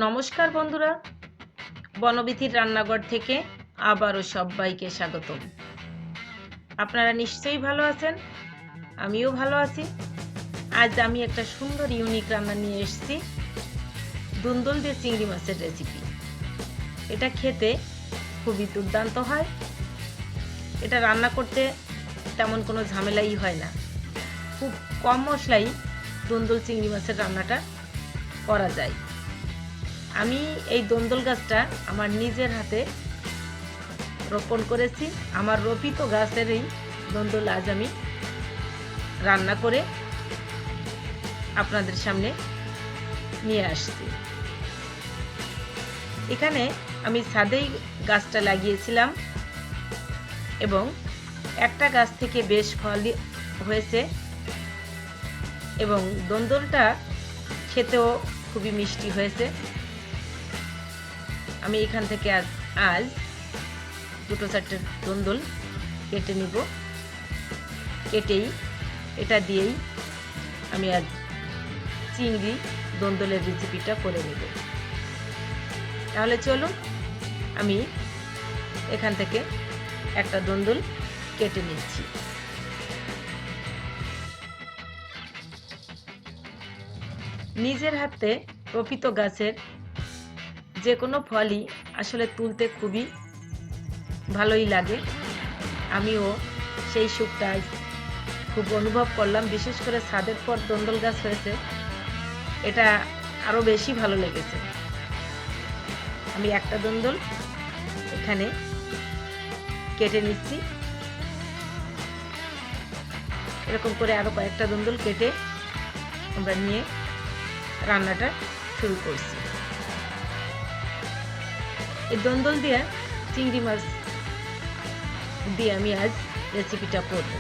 নমস্কার বন্ধুরা, বনবিথির রান্নাঘর থেকে আবারও সবাইকে স্বাগতম। আপনারা নিশ্চয়ই ভালো আছেন, আমিও ভালো আছি। আজ আমি একটা সুন্দর ইউনিক রান্না নিয়ে এসেছি, দুন্দল দিয়ে চিংড়ি মাছের রেসিপি। এটা খেতে খুবই দুর্দান্ত হয়। এটা রান্না করতে তেমন কোনো ঝামেলাই হয় না, খুব কম মশলাই দুন্দল চিংড়ি মাছের রান্নাটা করা যায়। আমি এই দন্দল গাছটা আমার নিজের হাতে রোপণ করেছি। আমার রোপিত গাছেরই দন্দল আজ আমি রান্না করে আপনাদের সামনে নিয়ে আসছি। এখানে আমি ছাদেই গাছটা লাগিয়েছিলাম এবং একটা গাছ থেকে বেশ ফল হয়েছে এবং দন্দলটা খেতেও খুবই মিষ্টি হয়েছে। আমি এখান থেকে আজ দুটো চারটে দন্দল কেটে নিব। কেটেই এটা দিয়েই আমি আজ চিংড়ি দন্দলের রেসিপিটা করে নেব। তাহলে চলুন, আমি এখান থেকে একটা দন্দল কেটে নিচ্ছি। নিজের হাতে রোপিত গাছের যে কোনো ফলই আসলে তুলতে খুবই ভালোই লাগে। আমিও সেই সুখটা খুব অনুভব করলাম, বিশেষ করে ছাদের পর দন্দল গাছ হয়েছে, এটা আরও বেশি ভালো লেগেছে। আমি একটা দন্দল এখানে কেটে নিচ্ছি। এরকম করে আরও কয়েকটা দন্দল কেটে আমরা নিয়ে রান্নাটা শুরু করছি। এই দন্দল দিয়ে চিংড়ি মাছ দিয়ে আমি আজ রেসিপিটা করব।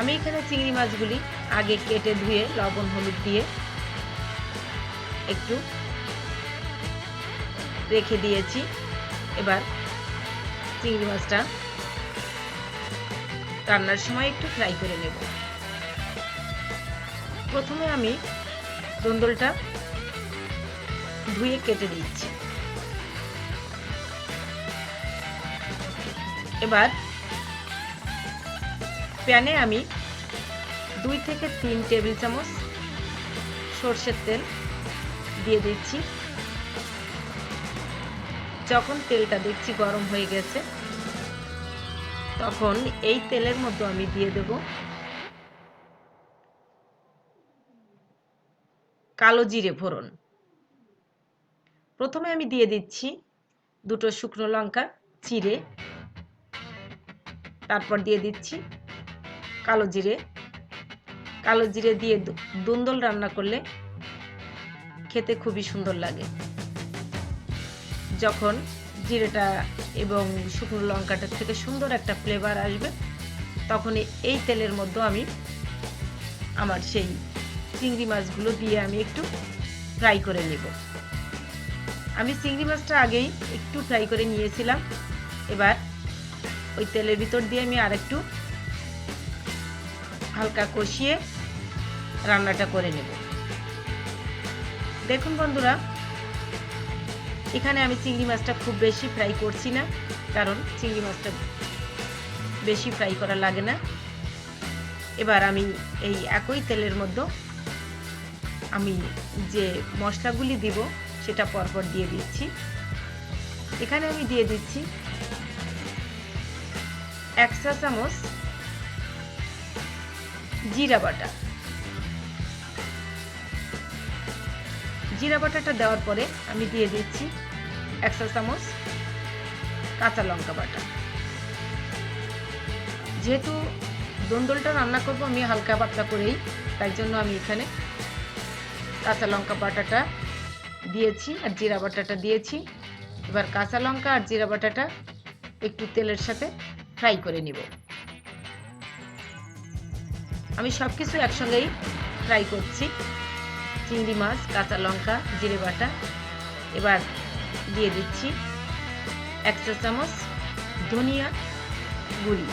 আমি এখানে চিংড়ি মাছগুলি আগে কেটে ধুয়ে লবণ হলুদ দিয়ে একটু রেখে দিয়েছি। এবার চিংড়ি মাছটা রান্নার সময় একটু ফ্রাই করে নেব। প্রথমে আমি দন্দলটা ধুয়ে কেটে দিচ্ছি। এবার প্যানে আমি 2 থেকে 3 টেবিল চামচ সরষের তেল দিয়ে দিচ্ছি। যখন তেলটা দেখছি গরম হয়ে গেছে, তখন এই তেলের মধ্যে আমি দিয়ে দেব কালো জিরে ফোড়ন। প্রথমে আমি দিয়ে দিচ্ছি 2টো শুকনো লঙ্কা চিড়ে, তারপর দিয়ে দিচ্ছি কালো জিরে। কালো জিরে দিয়ে দন্দল রান্না করলে খেতে খুবই সুন্দর লাগে। যখন জিরেটা এবং শুকনো লঙ্কাটা থেকে সুন্দর একটা ফ্লেভার আসবে, তখন এই তেলের মধ্যে আমি আমার সেই চিংড়ি মাছগুলো দিয়ে আমি একটু ফ্রাই করে নেব। আমি চিংড়ি মাছটা আগেই একটু ফ্রাই করে নিয়েছিলাম। এবার ওই তেলের ভিতর দিয়ে আমি আরেকটু হালকা কষিয়ে রান্নাটা করে নেব। দেখুন বন্ধুরা, এখানে আমি চিংড়ি মাছটা খুব বেশি ফ্রাই করছি না, কারণ চিংড়ি মাছটা বেশি ফ্রাই করা লাগে না। এবার আমি এই একই তেলের মধ্যে আমি যে মশলাগুলি দিব সেটা পরপর দিয়ে দিচ্ছি। এখানে আমি দিয়ে দিচ্ছি 1 চা চামচ জিরা বাটা। জিরা বাটাটা দেওয়ার পরে আমি দিয়ে দিচ্ছি 1 চা চামচ কাঁচা লঙ্কা বাটা। যেহেতু দন্দলটা রান্না করব আমি হালকা পাতলা করেই, তাই জন্য আমি এখানে কাঁচা লঙ্কা বাটাটা দিয়েছি আর জিরা বাটাটা দিয়েছি। এবার কাঁচা লঙ্কা আর জিরা বাটাটা একটু তেলের সাথে ফ্রাই করে নিব। আমি সব কিছু একসঙ্গেই ফ্রাই করছি, চিংড়ি মাছ, কাঁচা লঙ্কা, জিরে বাটা। এবার দিয়ে দিচ্ছি 1 চা চামচ ধনিয়া গুঁড়ি,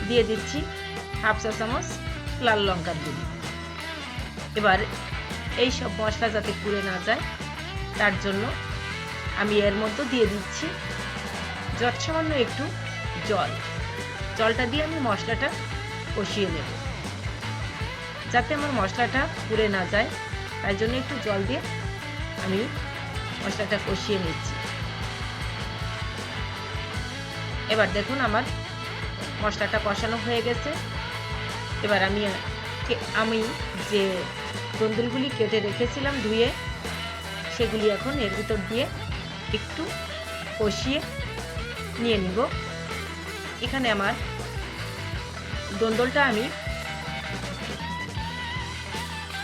দিয়ে দিচ্ছি 1/2 চা চামচ লাল লঙ্কার গুঁড়ি। এবার এই সব মশলা যাতে পুড়ে না যায় তার জন্য আমি এর মধ্যে দিয়ে দিচ্ছি যৎসামান্য একটু জল। জলটা দিয়ে আমি মশলাটা কষিয়ে নেব, যাতে আমার মশলাটা পুড়ে না যায়, তাই জন্য একটু জল দিয়ে আমি মশলাটা কষিয়ে নিচ্ছি। এবার দেখুন আমার মশলাটা কষানো হয়ে গেছে। এবার আমি যে দন্দুলগুলি কেটে রেখেছিলাম ধুয়ে, সেগুলি এখন এর ভিতর দিয়ে একটু কষিয়ে নিয়ে নিব। এখানে আমার দন্দলটা আমি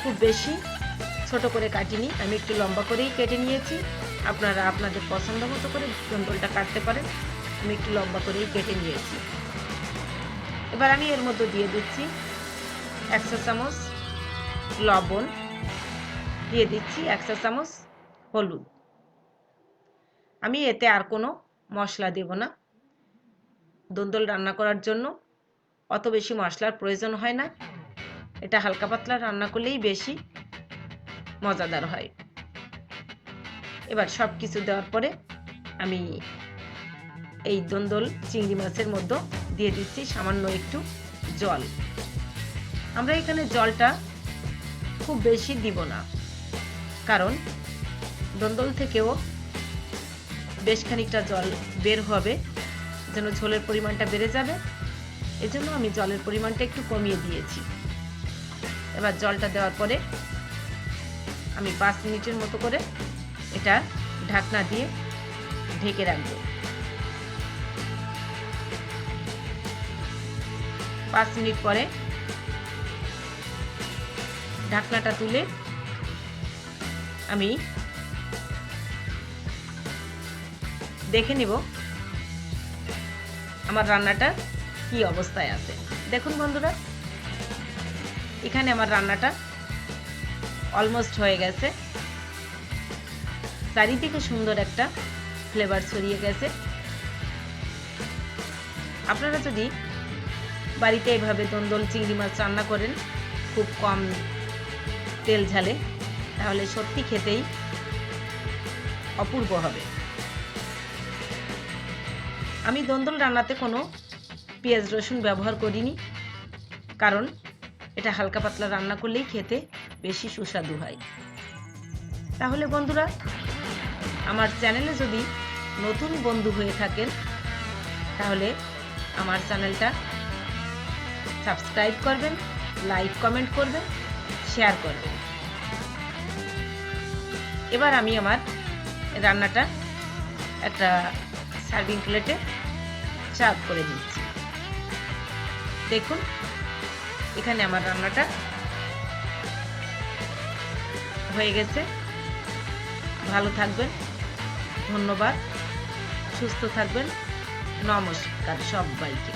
খুব বেশি ছোট করে কাটিনি, আমি একটু লম্বা করেই কেটে নিয়েছি। আপনারা আপনাদের পছন্দ মতো করে দন্দলটা কাটতে পারেন, আমি একটু লম্বা করেই কেটে নিয়েছি। এবার আমি এর মধ্যে দিয়ে দিচ্ছি 1 চা চামচ লবণ, দিয়ে দিচ্ছি 1 চা চামচ হলুদ। আমি এতে আর কোনো মশলা দেব না। দন্দল রান্না করার জন্য অত বেশি মশলার প্রয়োজন হয় না, এটা হালকা পাতলা রান্না করলেই বেশি মজাদার হয়। এবার সব কিছু দেওয়ার পরে আমি এই দন্দল চিংড়ি মাছের মধ্যে দিয়ে দিচ্ছি সামান্য একটু জল। আমরা এখানে জলটা খুব বেশি দিব না, কারণ দন্দল থেকেও বেশ খানিকটা জল বের হবে, যেন ঝোলের পরিমাণটা বেড়ে যাবে, এজন্য আমি জলের পরিমাণটা একটু কমিয়ে দিয়েছি। এবার জলটা দেওয়ার পরে আমি 5 মিনিটের মতো করে এটা ঢাকনা দিয়ে ঢেকে রাখবো। 5 মিনিট পরে ঢাকনাটা তুলে আমি দেখে নিব আমার রান্নাটা কি অবস্থায় আছে। দেখুন বন্ধুরা, এখানে আমার রান্নাটা অলমোস্ট হয়ে গেছে, চারিদিকে সুন্দর একটা ফ্লেভার ছড়িয়ে গেছে। আপনারা যদি বাড়িতে এভাবে দন্দল চিংড়ি মাছ রান্না করেন খুব কম তেল ঝালে, তাহলে সত্যি খেতেই অপূর্ব হবে। আমি দন্দল রান্নাতে কোনো পেঁয়াজ রসুন ব্যবহার করিনি, কারণ এটা হালকা পাতলা রান্না করলেই খেতে বেশি সুস্বাদু হয়। তাহলে বন্ধুরা, আমার চ্যানেলে যদি নতুন বন্ধু হয়ে থাকেন তাহলে আমার চ্যানেলটা সাবস্ক্রাইব করবেন, লাইক কমেন্ট করবেন, শেয়ার করবেন। এবার আমি আমার রান্নাটা একটা সার্ভিং প্লেটে সার্ভ করে দিচ্ছি। দেখুন, এখানে আমার রান্নাটা হয়ে গেছে। ভালো থাকবেন, ধন্যবাদ, সুস্থ থাকবেন, নমস্কার সবাইকে।